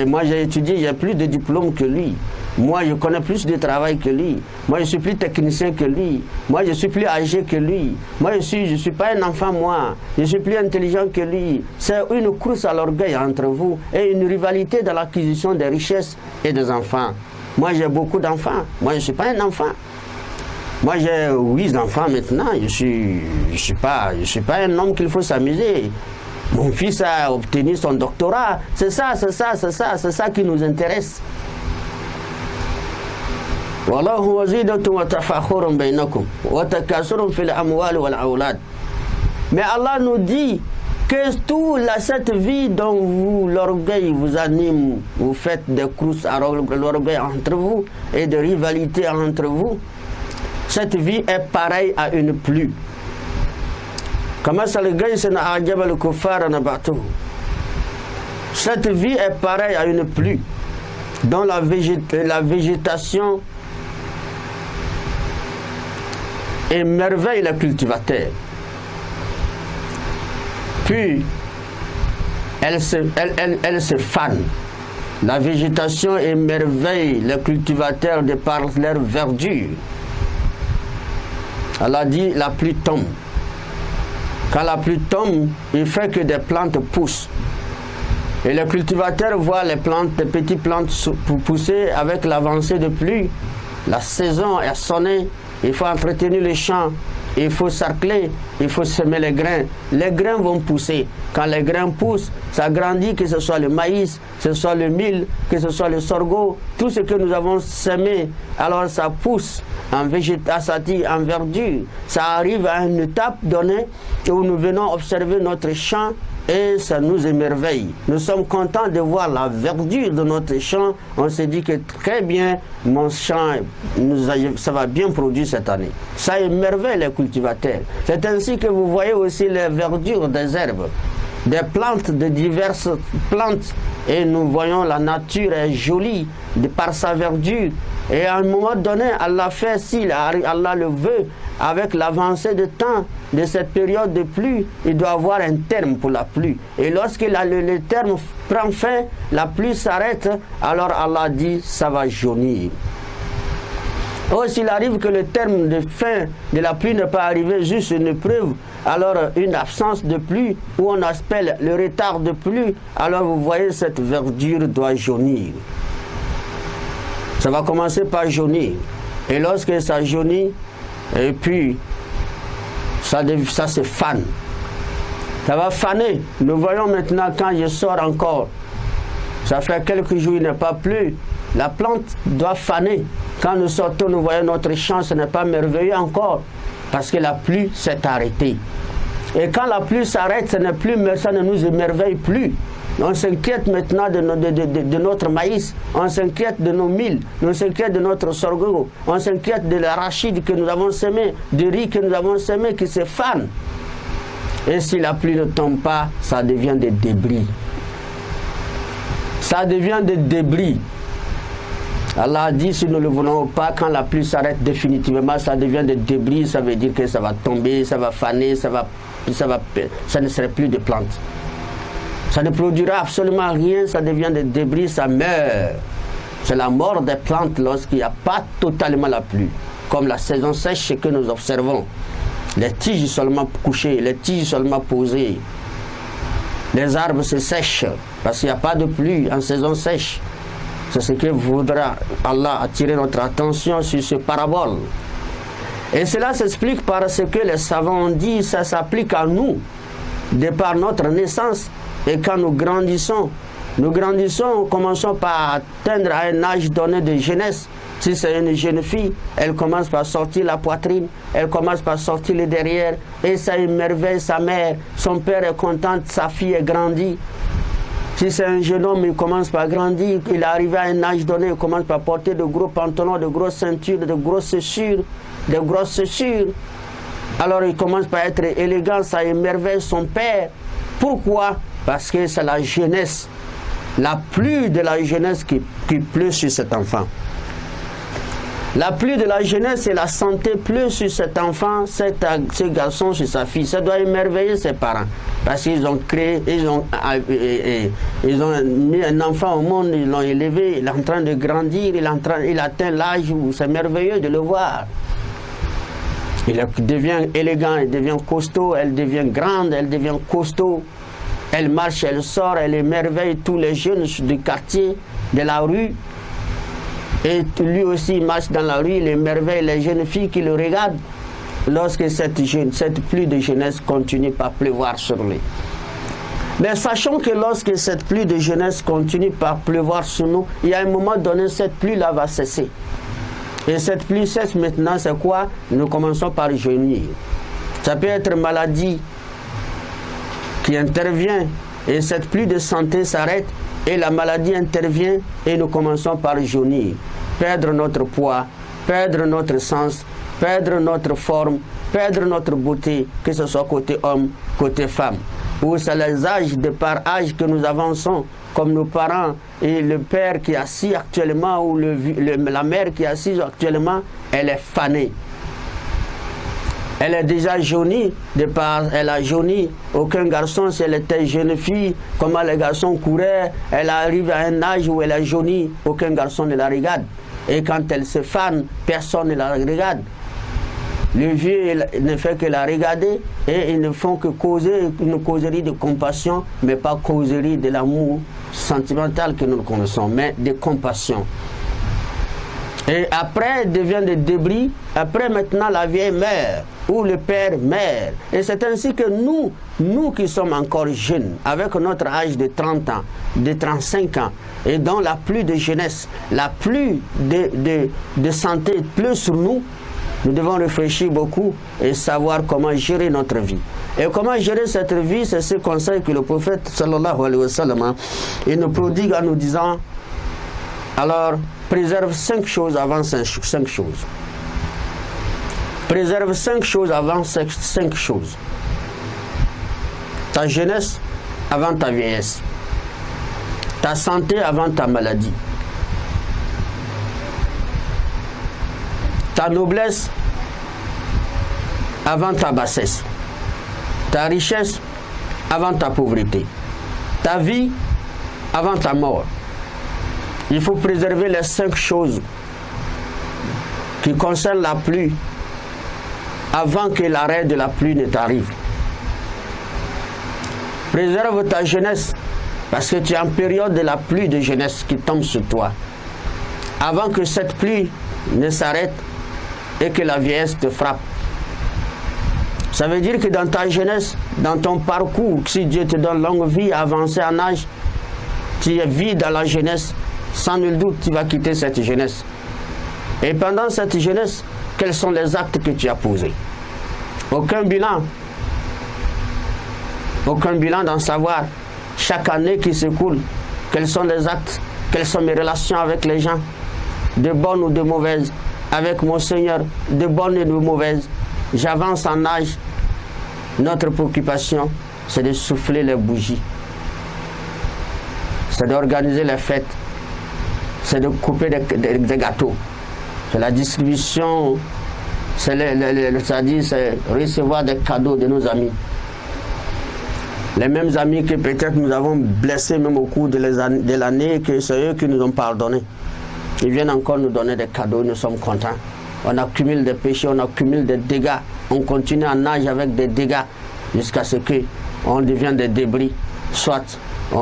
Moi j'ai étudié, j'ai plus de diplômes que lui. Moi je connais plus de travail que lui. Moi je suis plus technicien que lui. Moi je suis plus âgé que lui. Moi je suis pas un enfant moi. Je suis plus intelligent que lui. C'est une course à l'orgueil entre vous et une rivalité dans l'acquisition des richesses et des enfants. Moi j'ai beaucoup d'enfants. Moi je suis pas un enfant. Moi j'ai 8 enfants maintenant, je suis pas un homme qu'il faut s'amuser. Mon fils a obtenu son doctorat, c'est ça qui nous intéresse. Wallahu wazidatun wa tafakhurun bainakum wa takasurun fil amwali wal aulad. Mais Allah nous dit que cette vie dont l'orgueil vous anime, vous faites des courses à l'orgueil entre vous et de rivalité entre vous, cette vie est pareille à une pluie. Cette vie est pareille à une pluie dont la végétation émerveille les cultivateurs. Puis, elle se fane. La végétation émerveille les cultivateurs de par leur verdure. Allah dit, la pluie tombe. Quand la pluie tombe, il fait que des plantes poussent. Et les cultivateurs voient les petites plantes pousser avec l'avancée de pluie. La saison est sonnée, il faut entretenir les champs, il faut sarcler, il faut semer les grains. Les grains vont pousser. Quand les grains poussent, ça grandit, que ce soit le maïs, que ce soit le mil, que ce soit le sorgho, tout ce que nous avons semé, alors ça pousse en végétation, en verdure. Ça arrive à une étape donnée où nous venons observer notre champ et ça nous émerveille. Nous sommes contents de voir la verdure de notre champ. On s'est dit que très bien, mon champ, ça va bien produire cette année. Ça émerveille les cultivateurs. C'est ainsi que vous voyez aussi les verdures des herbes, des plantes, de diverses plantes. Et nous voyons la nature est jolie par sa verdure. Et à un moment donné, Allah fait, si Allah le veut, avec l'avancée de temps de cette période de pluie, il doit avoir un terme pour la pluie. Et lorsque le terme prend fin, la pluie s'arrête, alors Allah dit, ça va jaunir. Or, s'il arrive que le terme de fin de la pluie n'est pas arrivé, juste une épreuve, alors une absence de pluie, ou on appelle le retard de pluie, alors vous voyez, cette verdure doit jaunir. Ça va commencer par jaunir. Et lorsque ça jaunit, et puis ça se fane. Ça va faner. Nous voyons maintenant quand je sors encore. Ça fait quelques jours, il n'est pas plu. La plante doit faner. Quand nous sortons, nous voyons notre champ, ce n'est pas merveilleux encore. Parce que la pluie s'est arrêtée. Et quand la pluie s'arrête, ça ne nous émerveille plus. On s'inquiète maintenant de notre maïs, on s'inquiète de nos milles, on s'inquiète de notre sorgho, on s'inquiète de l'arachide que nous avons semé, du riz que nous avons semé qui se fane. Et si la pluie ne tombe pas, ça devient des débris. Ça devient des débris. Allah a dit, si nous ne le voulons pas, quand la pluie s'arrête définitivement, ça devient des débris, ça veut dire que ça va tomber, ça va faner, ça ne serait plus de plantes. Ça ne produira absolument rien, ça devient des débris, ça meurt. C'est la mort des plantes lorsqu'il n'y a pas totalement la pluie. Comme la saison sèche que nous observons. Les tiges seulement couchées, les tiges seulement posées. Les arbres se sèchent parce qu'il n'y a pas de pluie en saison sèche. C'est ce que voudra Allah attirer notre attention sur ce parabole. Et cela s'explique parce que les savants ont dit, ça s'applique à nous, de par notre naissance. Et quand nous grandissons, commençons par atteindre à un âge donné de jeunesse. Si c'est une jeune fille, elle commence par sortir la poitrine, elle commence par sortir le derrière, et ça émerveille sa mère. Son père est content, sa fille est grandie. Si c'est un jeune homme, il commence par grandir, il est arrivé à un âge donné, il commence par porter de gros pantalons, de grosses ceintures, de grosses chaussures. Alors il commence par être élégant, ça émerveille son père. Pourquoi? Parce que c'est la jeunesse, la pluie de la jeunesse qui pleut sur cet enfant. La pluie de la jeunesse et la santé pleut sur cet enfant, ce garçon, sur sa fille. Ça doit émerveiller ses parents. Parce qu'ils ont créé, ils ont mis un enfant au monde, ils l'ont élevé, il est en train de grandir, il atteint l'âge où c'est merveilleux de le voir. Il devient élégant, il devient costaud, elle devient grande, elle devient costaud. Elle marche, elle sort, elle émerveille tous les jeunes du quartier, de la rue. Et lui aussi marche dans la rue, il émerveille les jeunes filles qui le regardent lorsque cette pluie de jeunesse continue par pleuvoir sur lui. Mais sachons que lorsque cette pluie de jeunesse continue par pleuvoir sur nous, il y a un moment donné, cette pluie-là va cesser. Et cette pluie cesse maintenant, c'est quoi? Nous commençons par jeûner. Ça peut être maladie qui intervient et cette pluie de santé s'arrête et la maladie intervient et nous commençons par jeûner. Perdre notre poids, perdre notre sens, perdre notre forme, perdre notre beauté, que ce soit côté homme, côté femme. Ou c'est les âges, de par âge que nous avançons, comme nos parents et le père qui est assis actuellement ou la mère qui est assise actuellement, elle est fanée. Elle est déjà jaunie, de par elle a jauni. Aucun garçon, si elle était jeune fille, comment les garçons couraient, elle arrive à un âge où elle a jauni, aucun garçon ne la regarde. Et quand elle se fane, personne ne la regarde. Le vieux ne fait que la regarder et ils ne font que causer une causerie de compassion, mais pas causerie de l'amour sentimental que nous connaissons, mais de compassion. Et après, elle devient des débris. Après, maintenant, la vieille meurt, ou le père meurt. Et c'est ainsi que nous qui sommes encore jeunes, avec notre âge de 30 ans, de 35 ans, et dans la pluie de jeunesse, la pluie de santé pleut sur nous, nous devons réfléchir beaucoup et savoir comment gérer notre vie. Et comment gérer cette vie, c'est ce conseil que le prophète sallallahu alayhi wa sallam, il nous prodigue en nous disant, alors, préserve 5 choses avant 5 choses. Préserve 5 choses avant 5 choses. Ta jeunesse avant ta vieillesse. Ta santé avant ta maladie. Ta noblesse avant ta bassesse. Ta richesse avant ta pauvreté. Ta vie avant ta mort. Il faut préserver les 5 choses qui concernent la pluie avant que l'arrêt de la pluie ne t'arrive. Préserve ta jeunesse parce que tu es en période de la pluie de jeunesse qui tombe sur toi. Avant que cette pluie ne s'arrête et que la vieillesse te frappe. Ça veut dire que dans ta jeunesse, dans ton parcours, si Dieu te donne longue vie, avancer en âge, tu vis dans la jeunesse, sans nul doute, tu vas quitter cette jeunesse. Et pendant cette jeunesse, quels sont les actes que tu as posés? Aucun bilan. Aucun bilan d'en savoir, chaque année qui s'écoule, quels sont les actes, quelles sont mes relations avec les gens, de bonnes ou de mauvaises, avec mon Seigneur, de bonnes et de mauvaises. J'avance en âge. Notre préoccupation, c'est de souffler les bougies. C'est d'organiser les fêtes. C'est de couper des gâteaux. C'est la distribution, c'est-à-dire c'est recevoir des cadeaux de nos amis. Les mêmes amis que peut-être nous avons blessés même au cours de l'année, que c'est eux qui nous ont pardonné. Ils viennent encore nous donner des cadeaux, nous sommes contents. On accumule des péchés, on accumule des dégâts. On continue en âge avec des dégâts jusqu'à ce qu'on devienne des débris. Soit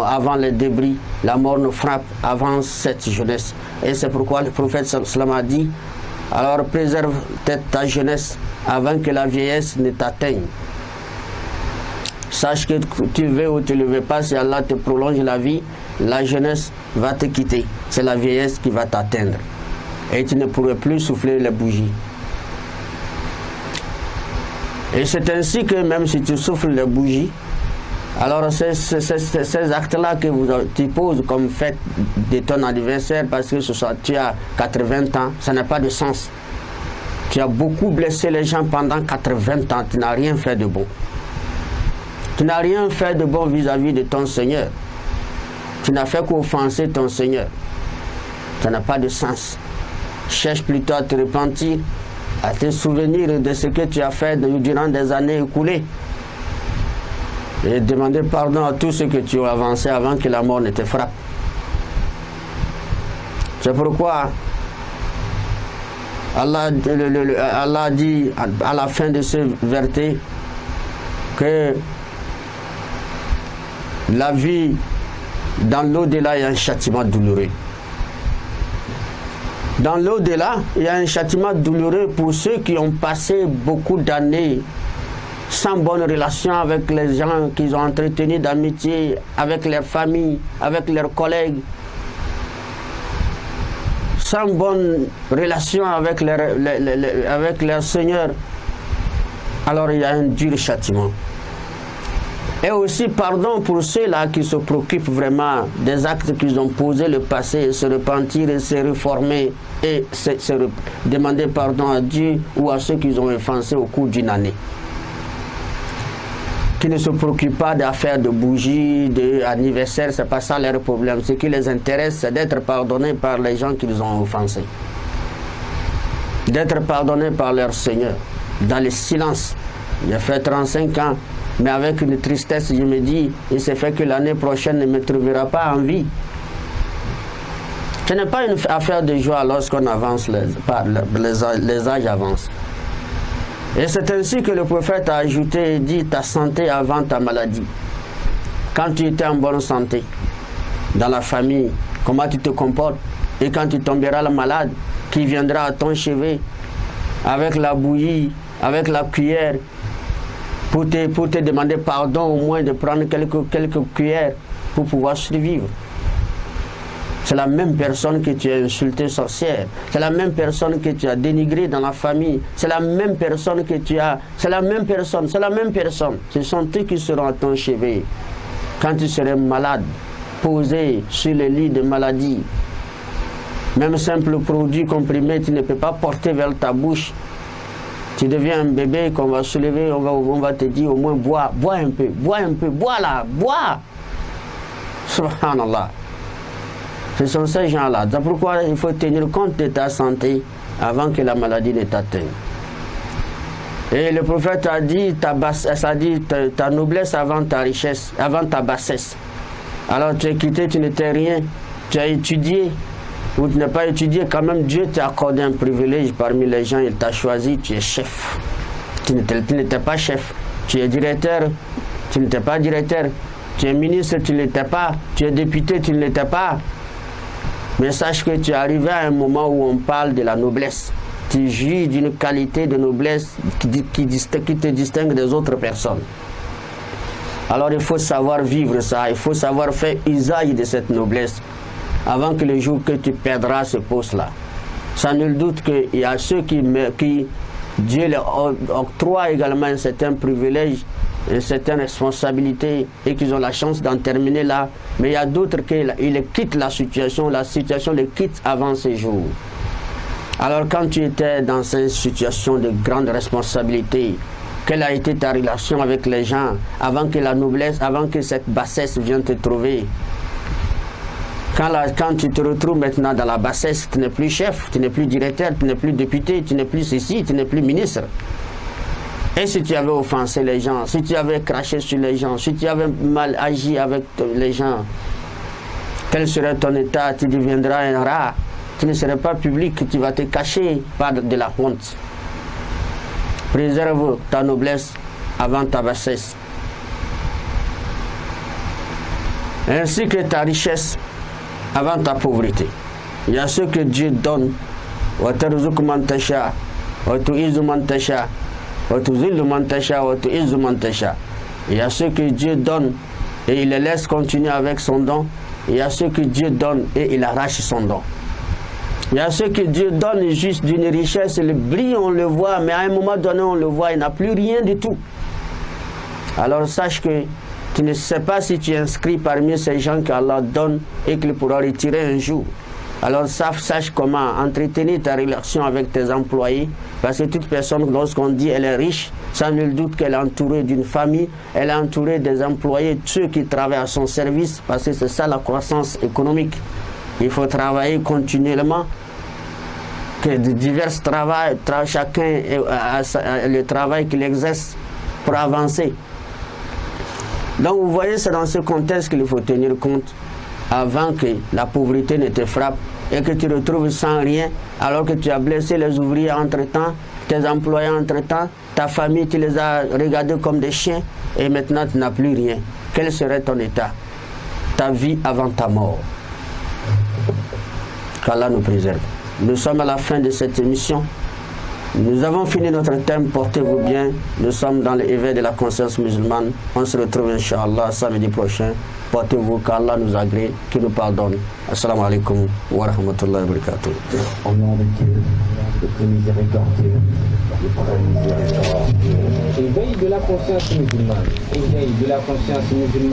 avant les débris, la mort nous frappe avant cette jeunesse. Et c'est pourquoi le prophète sallam a dit, alors préserve ta jeunesse avant que la vieillesse ne t'atteigne. Sache que tu le veux ou tu ne le veux pas, si Allah te prolonge la vie, la jeunesse va te quitter. C'est la vieillesse qui va t'atteindre. Et tu ne pourrais plus souffler les bougies. Et c'est ainsi que même si tu souffles les bougies, alors ces actes-là que tu poses comme fête de ton anniversaire, parce que tu as 80 ans, ça n'a pas de sens. Tu as beaucoup blessé les gens pendant 80 ans, tu n'as rien fait de bon. Tu n'as rien fait de bon vis-à-vis de ton Seigneur. Tu n'as fait qu'offenser ton Seigneur. Ça n'a pas de sens. Cherche plutôt à te repentir, à te souvenir de ce que tu as fait durant des années écoulées. Et demander pardon à tous ceux que tu as avancés avant que la mort ne te frappe. C'est pourquoi Allah dit à la fin de ce verset que la vie dans l'au-delà est un châtiment douloureux. Dans l'au-delà, il y a un châtiment douloureux pour ceux qui ont passé beaucoup d'années sans bonne relation avec les gens qu'ils ont entretenus d'amitié, avec leur famille, avec leurs collègues, sans bonne relation avec leur Seigneur. Alors il y a un dur châtiment. Et aussi pardon pour ceux-là qui se préoccupent vraiment des actes qu'ils ont posés le passé, se repentir et se réformer et demander pardon à Dieu ou à ceux qu'ils ont offensés au cours d'une année. Qui ne se préoccupent pas d'affaires de bougies, d'anniversaires, c'est pas ça leur problème. Ce qui les intéresse, c'est d'être pardonnés par les gens qu'ils ont offensés. D'être pardonnés par leur Seigneur, dans le silence. J'ai fait 35 ans. Mais avec une tristesse, je me dis, il se fait que l'année prochaine ne me trouvera pas en vie. Ce n'est pas une affaire de joie lorsqu'on avance, les âges avancent. Et c'est ainsi que le prophète a ajouté et dit, ta santé avant ta maladie. Quand tu étais en bonne santé, dans la famille, comment tu te comportes. Et quand tu tomberas malade, qui viendra à ton chevet, avec la bouillie, avec la cuillère, pour te demander pardon, au moins de prendre quelques cuillères pour pouvoir survivre. C'est la même personne que tu as insulté sorcière. C'est la même personne que tu as dénigré dans la famille. C'est la même personne que tu as... C'est la même personne. Ce sont eux qui seront à ton chevet. Quand tu serais malade, posé sur le lit de maladie, même simple produit comprimé, tu ne peux pas porter vers ta bouche. Tu deviens un bébé qu'on va soulever, on va te dire au moins bois un peu, bois là, bois. Subhanallah. Ce sont ces gens-là. C'est pourquoi il faut tenir compte de ta santé avant que la maladie ne t'atteigne. Et le prophète a dit ta noblesse avant ta richesse, avant ta bassesse. Alors tu es quitté, tu n'étais rien, tu as étudié. Ou tu n'as pas étudié, quand même Dieu t'a accordé un privilège parmi les gens, il t'a choisi, tu es chef. Tu n'étais pas chef. Tu es directeur, tu n'étais pas directeur. Tu es ministre, tu ne l'étais pas. Tu es député, tu ne l'étais pas. Mais sache que tu es arrivé à un moment où on parle de la noblesse. Tu jouis d'une qualité de noblesse qui te distingue des autres personnes. Alors il faut savoir vivre ça, il faut savoir faire usage de cette noblesse. Avant que le jour que tu perdras ce poste-là. Sans nul doute qu'il y a ceux qui Dieu leur octroie également un certain privilège, une certaine responsabilité et qu'ils ont la chance d'en terminer là. Mais il y a d'autres qui quittent la situation les quitte avant ce jour. Alors quand tu étais dans cette situation de grande responsabilité, quelle a été ta relation avec les gens avant que la noblesse, avant que cette bassesse vienne te trouver? Quand tu te retrouves maintenant dans la bassesse, tu n'es plus chef, tu n'es plus directeur, tu n'es plus député, tu n'es plus ceci, tu n'es plus ministre. Et si tu avais offensé les gens, si tu avais craché sur les gens, si tu avais mal agi avec les gens, quel serait ton état? Tu deviendras un rat, tu ne serais pas public, tu vas te cacher par de la honte. Préserve ta noblesse avant ta bassesse. Ainsi que ta richesse avant ta pauvreté. Il y a ce que Dieu donne. Il y a ce que Dieu donne et il les laisse continuer avec son don. Il y a ce que Dieu donne et il arrache son don. Il y a ce que Dieu donne juste d'une richesse, le bris on le voit, mais à un moment donné on le voit, il n'a plus rien du tout. Alors sache que tu ne sais pas si tu es inscrit parmi ces gens qu'Allah donne et qu'il pourra retirer un jour. Alors sache comment entretenir ta relation avec tes employés, parce que toute personne, lorsqu'on dit elle est riche, sans nul doute qu'elle est entourée d'une famille, elle est entourée des employés, ceux qui travaillent à son service, parce que c'est ça la croissance économique. Il faut travailler continuellement, que divers travail, chacun a le travail qu'il exerce pour avancer. Donc vous voyez, c'est dans ce contexte qu'il faut tenir compte avant que la pauvreté ne te frappe et que tu te retrouves sans rien alors que tu as blessé les ouvriers entre-temps, tes employés entre-temps, ta famille, tu les as regardés comme des chiens et maintenant tu n'as plus rien. Quel serait ton état? Ta vie avant ta mort. Qu'Allah nous préserve. Nous sommes à la fin de cette émission. Nous avons fini notre thème, portez-vous bien. Nous sommes dans l'éveil de la conscience musulmane. On se retrouve, Inch'Allah, samedi prochain. Portez-vous, qu'Allah nous agrée, qu'il nous pardonne. Assalamu alaikum wa rahmatullahi wa barakatuh. Au nom de Dieu, le très miséricordieux, le très miséricordieux. Éveil de la conscience musulmane. Éveil de la conscience musulmane.